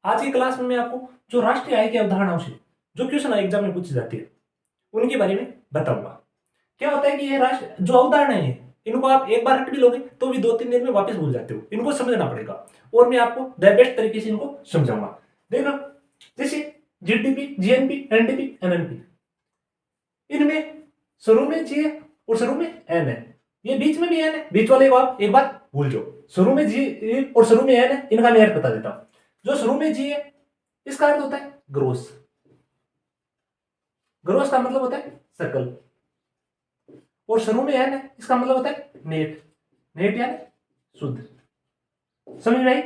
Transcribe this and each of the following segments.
आज की क्लास में मैं आपको जो राष्ट्रीय आय की अवधारणाओं से जो क्वेश्चन एग्जाम में पूछी जाती है उनके बारे में बताऊंगा। क्या होता है कि ये राष्ट्र जो अवधारणाएं हैं इनको आप एक बार रट भी लोगे तो भी 2-3 दिन में वापस भूल जाते हो, इनको समझना पड़ेगा और मैं आपको द बेस्ट तरीके से इनको समझाऊंगा। देखो, जैसे जीडीपी, जीएनपी, एनडीपी, एनएनपी, इनमें शुरू में जी है और शुरू में एन है, ये बीच में भी एन है, बीच वाले को आप एक बार भूल जाओ। शुरू में जी और शुरू में एन है, इनका मैं अर्थ बता देता हूं। जो शुरू में जी है इसका अर्थ होता है ग्रोस। ग्रोस का मतलब होता है सर्कल। और शुरू में एन है इसका मतलब होता है नेट। नेट यानी शुद्ध। समझ में आई?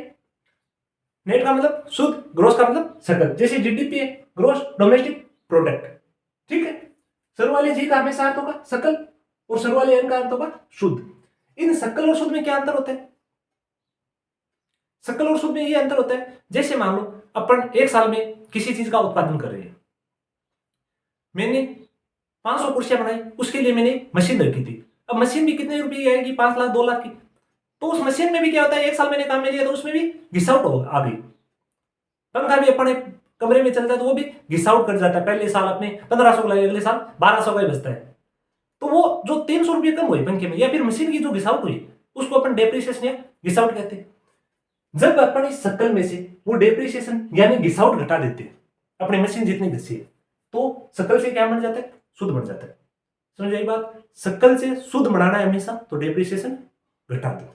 नेट का मतलब शुद्ध, ग्रोस का मतलब सर्कल। जैसे जीडीपी है, ग्रोस डोमेस्टिक प्रोडक्ट, ठीक है। शुरू वाले जी का हमेशा अर्थ होगा सकल और शुरू वाले एन का अर्थ होगा शुद्ध। इन सकल और शुद्ध में क्या अंतर होता है? सकल और शुद्ध में ये अंतर होता है, जैसे मान लो अपन एक साल में किसी चीज का उत्पादन कर रहे हैं, मैंने 500 कुर्सियां बनाई, उसके लिए मैंने मशीन रखी थी। अब मशीन भी कितने रुपए की आएगी? 5 लाख 2 लाख की। तो उस मशीन में भी क्या होता है, एक साल मैंने काम में लिया तो उसमें भी घिसावट आ गई। पंखा भी अपने कमरे में चलता है तो वो भी घिसावट कर जाता है। पहले साल अपने 1500 लगे, अगले साल 1200 का ही बचता है। तो वो जो 300 रुपये कम हुए पंखे में या फिर मशीन की जो घिसावट हुई उसको अपन डेप्रिसिएशन या घिसावट कहते हैं। जब अपन इस शक्ल में से वो डेप्रिसिएशन यानी घिसावट घटा देते हैं, अपनी मशीन जितनी घिसी है, तो शक्ल से क्या बन जाता है? शुद्ध बन जाता है। समझ आई बात? शक्ल से शुद्ध बनाना है हमेशा, तो डेप्रिसिएशन घटा दो।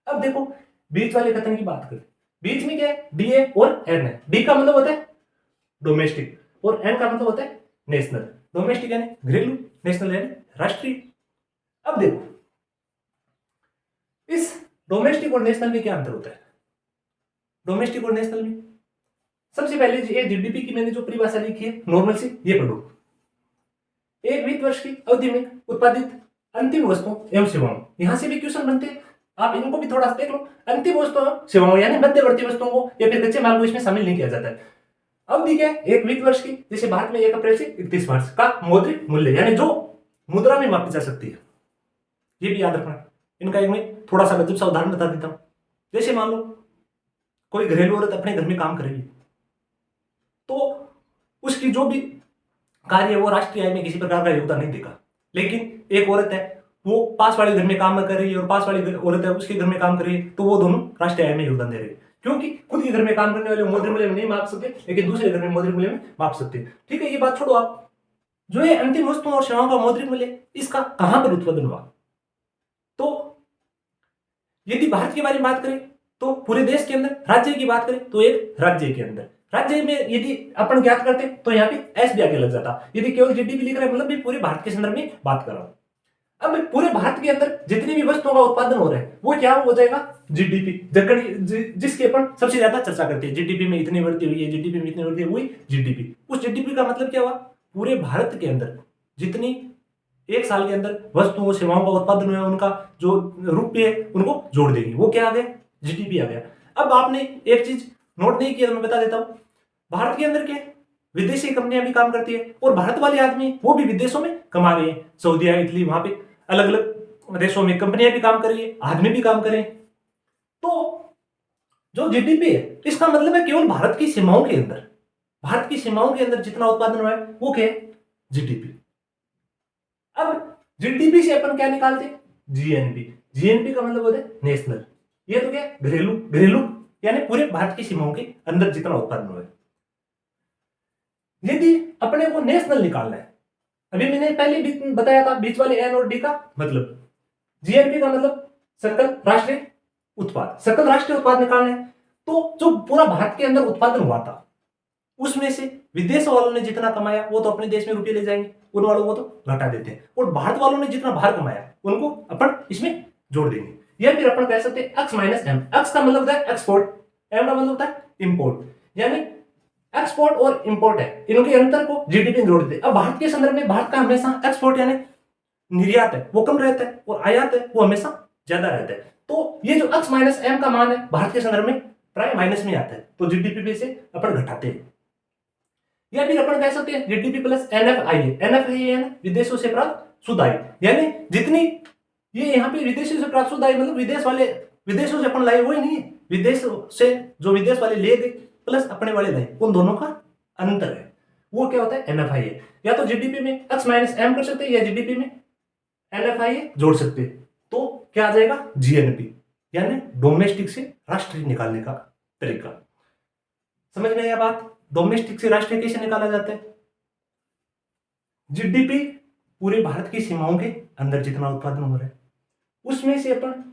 अब देखो, बीच वाले कथन की बात करें। बीच में क्या है? डी है और एन है। डी का मतलब होता है डोमेस्टिक और एन का मतलब होता है नेशनल। डोमेस्टिक यानी घरेलू, नेशनल यानी राष्ट्रीय। अब देखो, इस डोमेस्टिक और नेशनल में क्या अंतर होता है? डोमेस्टिक और नेशनल में सबसे पहले ये जीडीपी की मैंने जो परिभाषा लिखी है नॉर्मल से, ये पढ़ो। एक वित्त वर्ष की अवधि में उत्पादित अंतिम वस्तुओं एवं सेवाओं, यहां से भी क्वेश्चन बनते हैं, आप इनको भी थोड़ा सा देख लो। अंतिम वस्तुओं सेवाओं यानी मध्यवर्ती वस्तुओं को या फिर कच्चे माल को इसमें शामिल नहीं किया जाता है। अवधि क्या है? एक वित्त वर्ष की, जैसे भारत में 1 अप्रैल से 31 मार्च का मौद्रिक मूल्य यानी जो मुद्रा में मापी जा सकती है, ये भी याद रखना। इनका एक मैं थोड़ा सा गजब सा उदाहरण बता देता हूं। जैसे मान लो कोई घरेलू औरत अपने घर में काम करेगी, तो उसकी जो भी कार्य है वो राष्ट्रीय आय में किसी प्रकार का योगदान नहीं देगा। लेकिन एक औरत है, वो पास वाले घर में काम कर रही है और पास वाली औरत है उसके घर में काम कर रही है, तो वो दोनों राष्ट्रीय आय में योगदान दे रहे हैं। क्योंकि खुद के घर में काम करने वाले मौद्रिक मूल्य में नहीं माप सकते, लेकिन दूसरे घर में मौद्रिक मूल्य में माप सकते हैं। ठीक है, ये बात छोड़ो आप। जो ये अंतिम वस्तुओं और सेवाओं का मौद्रिक मूल्य, इसका कहां पर उत्पादन हुआ? तो यदि भारत के बारे में बात करें तो पूरे देश के अंदर, राज्य की बात करें तो एक राज्य के अंदर। राज्य में यदि अपन ज्ञात करते तो यहाँ पे एस भी आगे लग जाता। यदि केवल जीडीपी लिख रहे हैं मतलब भी पूरे भारत के संदर्भ में बात कर रहा हूं। अब पूरे भारत के अंदर जितनी भी वस्तुओं का उत्पादन हो रहा है वो क्या हो जाएगा? जीडीपी। जिसके अपन सबसे ज्यादा चर्चा करते हैं, जीडीपी में इतनी वृद्धि हुई है, जीडीपी में इतनी वृद्धि हुई, जीडीपी। उस जीडीपी का मतलब क्या हुआ? पूरे भारत के अंदर जितनी एक साल के अंदर वस्तुओं सेवाओं का उत्पादन हुआ, उनका जो रुपये है उनको जोड़ देगी, वो क्या आ गया? जीडीपी आ गया। अब आपने एक चीज नोट नहीं किया तो मैं बता देता हूं, भारत के अंदर क्या विदेशी कंपनियां भी काम करती है और भारत वाले आदमी वो भी विदेशों में कमा रहे हैं। सऊदीया, इटली, वहां पे अलग अलग देशों में कंपनियां भी काम कर रही है, आदमी भी काम कर रहे हैं। तो जो जीडीपी है इसका मतलब है केवल भारत की सीमाओं के अंदर, भारत की सीमाओं के अंदर जितना उत्पादन हुआ है वो क्या है? जीडीपी। अब जीडीपी से अपन क्या निकालते हैं? जीएनपी। जीएनपी का मतलब होता है नेशनल। ये तो क्या है? घरेलू। घरेलू यानी पूरे भारत की सीमाओं के अंदर जितना उत्पादन हुआ है। यदि अपने को नेशनल निकालना है, अभी मैंने पहले भी बताया था बीच वाले एन और डी का मतलब। जीएनपी का मतलब सकल राष्ट्रीय उत्पाद। सकल राष्ट्रीय उत्पाद निकालना है तो जो पूरा भारत के अंदर उत्पादन हुआ था उसमें से विदेश वालों ने जितना कमाया वो तो अपने देश में रुपये ले जाएंगे, उन वालों को तो घटा देते हैं, और भारत वालों ने जितना बाहर कमाया उनको अपन इसमें जोड़ देंगे। या फिर अपन कह सकते हैं एक्स माइनस एम। एक्स का मतलब होता है एक्सपोर्ट, एम का मतलब होता है इंपोर्ट। यानी एक्सपोर्ट और इंपोर्ट है, इनके अंतर को जीडीपी में जोड़ देते। अब भारत के संदर्भ में भारत का हमेशा एक्सपोर्ट यानी निर्यात है वो कम रहता है और आयात है वो हमेशा ज्यादा रहता है। तो ये जो एक्स माइनस एम का मान है भारत के संदर्भ में प्राय माइनस में आता है, तो जीडीपी में से अपन घटाते हैं। या फिर अपन कह सकते हैं जीडीपी प्लस एनएफआई है। एनएफआई है विदेशों से प्राप्त शुद्ध आय, यानी जितनी ये यहाँ पे विदेशों से प्राप्त शुद्ध आय मतलब विदेशों से अपन लाए वो ही नहीं है, विदेश से जो विदेश वाले ले गए प्लस अपने वाले लाइन, उन दोनों का अंतर है, वो क्या होता है, NFI है। या तो जीडीपी में x माइनस एम कर सकते हैं या जीडीपी में NFI जोड़ सकते हैं, तो क्या आ जाएगा, GNP, यानी डोमेस्टिक से राष्ट्रीय निकालने का तरीका। समझ में आया बात, डोमेस्टिक से राष्ट्रीय कैसे निकाला जाता है। जीडीपी पूरे भारत की सीमाओं के अंदर जितना उत्पादन हो रहा है, उसमें से अपन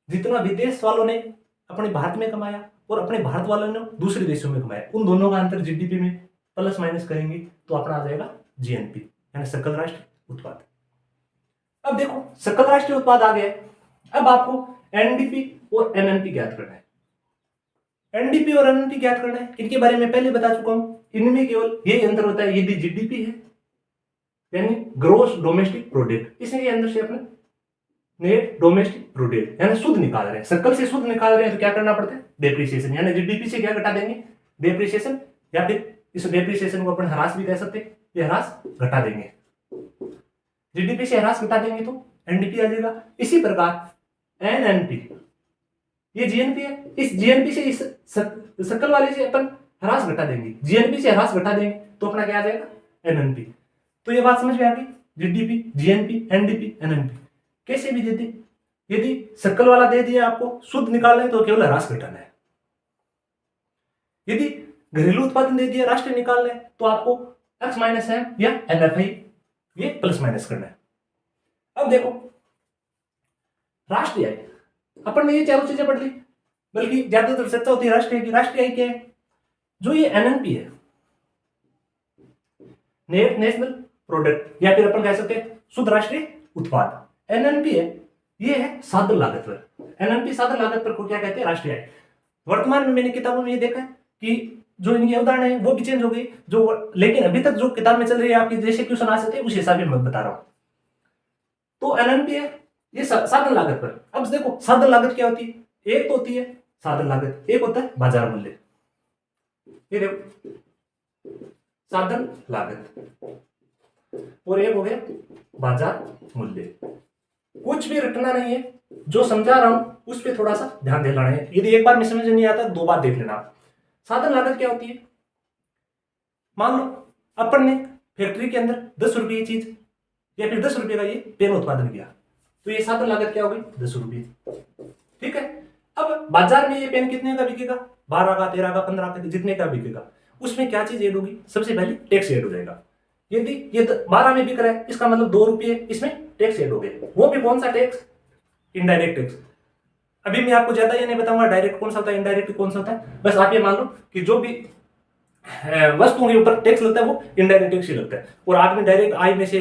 जितना विदेश वालों ने अपने भारत में कमाया और अपने भारत वालों ने दूसरे देशों में कमाया, उन दोनों का अंतर जीडीपी में प्लस माइनस करेंगे तो अपना आ जाएगा GNP, यानी सकल राष्ट्रीय उत्पाद। अब देखो सकल राष्ट्रीय उत्पाद आ गया, अब आपको NDP और NNP ज्ञात करना है। NDP और NNP ज्ञात करना है, इनके बारे में पहले बता चुका हूं, इनमें केवल यही अंतर होता है, यदि जीडीपी है यानी ग्रोस डोमेस्टिक प्रोडक्ट, इसके अंदर से अपने नेट डोमेस्टिक प्रोडक्ट यानी शुद्ध निकाल रहे हैं, सकल से शुद्ध निकाल रहे हैं, तो क्या करना पड़ता है, डेप्रिसिएशन, यानी जीडीपी से क्या घटा देंगे, डेप्रिसिएशन, या फिर इस डेप्रिसिएशन को अपन ह्रास भी कह सकते हैं, ये ह्रास घटा देंगे, जीडीपी से ह्रास घटा देंगे तो एनडीपी आ जाएगा। इसी प्रकार एनएनपी, ये जीएनपी है, इस जीएनपी से इस सकल वाले से अपन ह्रास घटा देंगे, जीएनपी से ह्रास घटा देंगे तो अपना क्या आ जाएगा, एनएनपी। तो ये बात समझ में आ गई, जीडीपी, जीएनपी, एनडीपी, एनएनपी कैसे भी दे दे, यदि सकल वाला दे दिया आपको शुद्ध निकालना है तो केवल ह्रास घटाना है, यदि घरेलू उत्पादन दे दिया राष्ट्रीय निकालना है तो आपको x माइनस एम या NFI ये प्लस माइनस करना है। अब देखो राष्ट्रीय आय, अपन ने ये चारों चीजें पढ़ ली, बल्कि ज्यादातर चर्चा होती है राष्ट्रीय की। राष्ट्रीय आय क्या है, जो ये एनएनपी है, नेट नेशनल प्रोडक्ट, या फिर अपन कह सकते हैं शुद्ध राष्ट्रीय उत्पाद, एनएनपी है, ये है साधन लागत पर। एनएनपी साधन लागत पर को क्या कहते हैं, राष्ट्रीय आय। वर्तमान में मैंने किताबों में ये देखा है कि जो इनकी अवधारणा है वो भी चेंज हो गई, जो लेकिन अभी तक जो किताब में चल रही है आपकी जैसे क्वेश्चन आ सकते हैं उस हिसाब से मैं बता रहा हूं। तो एनएनपी है ये साधन लागत पर। अब देखो साधन लागत क्या होती है, एक तो होती है साधन लागत, एक होता है बाजार मूल्य। ये देखो साधन लागत और एक हो गया बाजार मूल्य। कुछ भी रटना नहीं है, जो समझा रहा हूं उस पर थोड़ा सा ध्यान देना है, यदि एक बार में समझ नहीं आता दो बार देख लेना। साधन लागत क्या होती है, मान लो अपन ने फैक्ट्री के अंदर 10 रुपये की चीज या फिर 10 रुपये का ये पेन उत्पादन किया, तो ये साधन लागत क्या होगी, 10 रुपये, ठीक है। अब बाजार में ये पेन कितने का बिकेगा, 12 का, 13 का, 15 का, जितने का बिकेगा, उसमें क्या चीज ऐड होगी, सबसे पहले टैक्स ऐड हो जाएगा। यदि ये 12 में बिक रहा है, इसका मतलब 2 रुपये इसमें टैक्स ऐड हो गए। वो भी कौन सा टैक्स, इनडायरेक्ट टैक्स। अभी मैं आपको ज्यादा ये नहीं बताऊंगा डायरेक्ट कौन सा होता है, इनडायरेक्ट कौन सा होता है, बस आप ये मान लो कि जो भी वस्तुओं के ऊपर टैक्स लगता है वो इनडायरेक्ट टैक्स ही लगता है, और आपने डायरेक्ट आय में से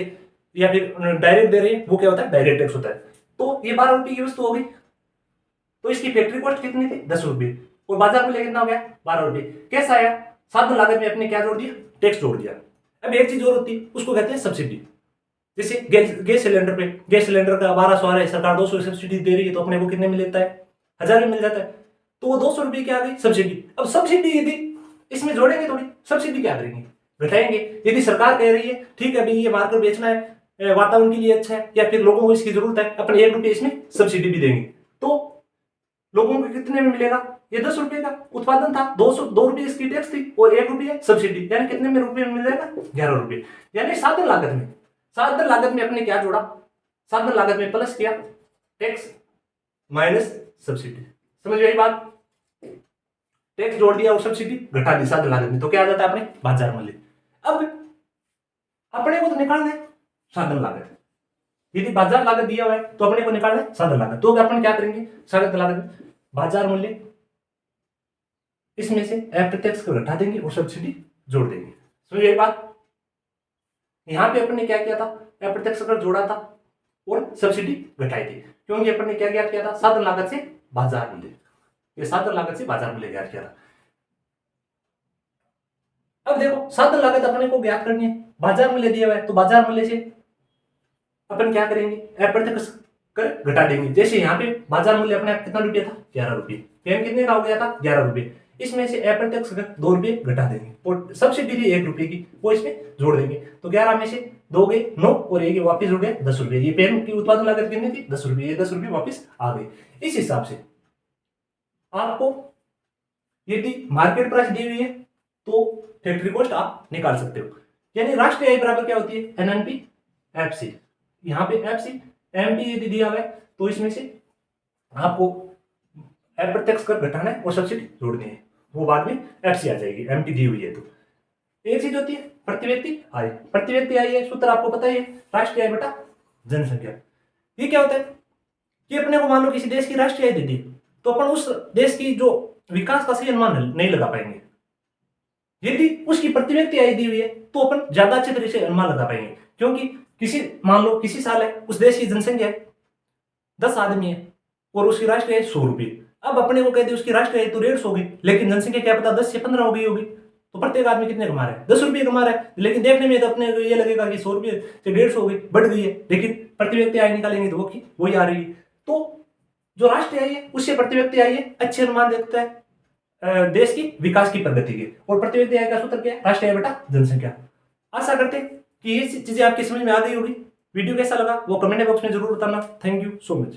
या फिर डायरेक्ट दे रहे हैं वो क्या होता है, डायरेक्ट टैक्स होता है। तो ये 12 रुपये की वस्तु हो गई, तो इसकी फैक्ट्री कॉस्ट कितनी थी, 10 रुपये, और बाजार मूल्य कितना हो गया, 12 रुपये। कैसा आया, साधन लागत में अपने क्या जोड़ दिया, टैक्स जोड़ दिया। अब एक चीज और होती है, उसको कहते हैं सब्सिडी। जैसे गैस सिलेंडर पे, गैस सिलेंडर का 1200 आ रहा है, सरकार 200 सब्सिडी दे रही है, तो अपने को कितने में लेता है, 1000 में मिल जाता है, तो वो 200 रुपये की आ गई सब्सिडी। अब सब्सिडी यदि इसमें जोड़ेंगे थोड़ी, सब्सिडी क्या करेंगे, घटाएंगे। यदि सरकार कह रही है ठीक है भाई ये मार्केट बेचना है, वातावरण के लिए अच्छा है, या फिर लोगों को इसकी जरूरत है, अपने 1 रुपये इसमें सब्सिडी भी देंगे, तो लोगों को कितने में मिलेगा, ये 10 रुपये का उत्पादन था, 2 रुपये इसकी टैक्स थी और 1 रुपये सब्सिडी, यानी कितने में रुपये में मिल जाएगा, 11 रुपये। यानी साधन लागत में अपने क्या जोड़ा, साधन लागत में प्लस किया टैक्स माइनस सब्सिडी। समझ गई बात, टैक्स जोड़ दिया और सब्सिडी घटा दी साधन लागत में, तो क्या आ जाता है अपने बाजार मूल्य। अब अपने को तो निकालना है साधन लागत, यदि बाजार लागत दिया हुआ है तो अपने को निकालना है साधन लागत, तो अपन क्या करेंगे, साधन लागत में बाजार मूल्य इसमें से अप्रत्यक्ष को घटा देंगे और सब्सिडी जोड़ देंगे। समझ गई बात, यहां पे अपन ने क्या किया था, अप्रत्यक्ष कर जोड़ा था और सब्सिडी घटाई थी, क्योंकि अपन ने क्या ज्ञात किया था, साधन लागत से बाजार मूल्य, ये साधन लागत से बाजार मूल्य ज्ञात किया था। अब देखो साधन लागत अपने को ज्ञात करनी है, बाजार मूल्य दिया हुआ है, तो बाजार मूल्य से अपन क्या करेंगे, अप्रत्यक्ष कर घटा देंगे। जैसे यहाँ पे बाजार मूल्य अपने कितना रुपया था, 11 रुपये, पेन कितने का हो गया था, 11 रुपये, इसमें से अप्रत्यक्ष 2 रुपये घटा देंगे और सब्सिडी थी 1 रुपये की, वो इसमें जोड़ देंगे, तो 11 में से 2 गए 9 और 1 वापिस जुड़ गए 10 रुपये। ये पेन की उत्पादन लागत कितनी थी, 10 रुपये, ये 10 रुपये वापिस आ गए। इस हिसाब से आपको यदि मार्केट प्राइस दी हुई है तो फैक्ट्री कॉस्ट आप निकाल सकते हो। यानी राष्ट्रीय आय बराबर क्या होती है, एनएनपी एफसी। यहाँ पे एफसी एमपी यदि दिया हुआ है तो इसमें से आपको अप्रत्यक्ष कर घटाना है और सब्सिडी जोड़नी है, वो बाद में एफसी आ जाएगी, एमपी दी हुई है तो। एक चीज होती है प्रति व्यक्ति आय। प्रति व्यक्ति आय है सूत्र आपको पता ही है, राष्ट्रीय आय बटा जनसंख्या। ये क्या होता है कि अपने को मान लो किसी देश की राष्ट्रीय आय दे दी तो अपन उस देश की जो विकास का सही अनुमान नहीं लगा पाएंगे। यदि उसकी प्रति व्यक्ति आय दी हुई है तो अपन ज्यादा अच्छे तरीके से अनुमान लगा पाएंगे, क्योंकि किसी मान लो किसी साल है उस देश की जनसंख्या 10 आदमी है और उसकी राष्ट्रीय आय 100 रुपये। अब अपने को कहते उसकी राष्ट्रीय आय तो 150 होगी, लेकिन जनसंख्या क्या पता 10 से 15 हो गई होगी, तो प्रत्येक आदमी कितने कमा रहा है, 10 रुपये कमा रहा है। लेकिन देखने में तो अपने को ये लगेगा कि 100 रुपये से 150 हो गई, बढ़ गई है, लेकिन प्रति व्यक्ति आय निकालेंगे तो वो वही आ रही है। तो जो राष्ट्रीय आय है उससे प्रति व्यक्ति आय है अच्छे अनुमान देता है देश की विकास की प्रगति के। और प्रति व्यक्ति आय का सूत्र क्या है, राष्ट्रीय आय बटा जनसंख्या। आशा करते हैं कि ये चीजें आपकी समझ में आ गई होगी। वीडियो कैसा लगा वो कमेंट बॉक्स में जरूर बताना। Thank you so much.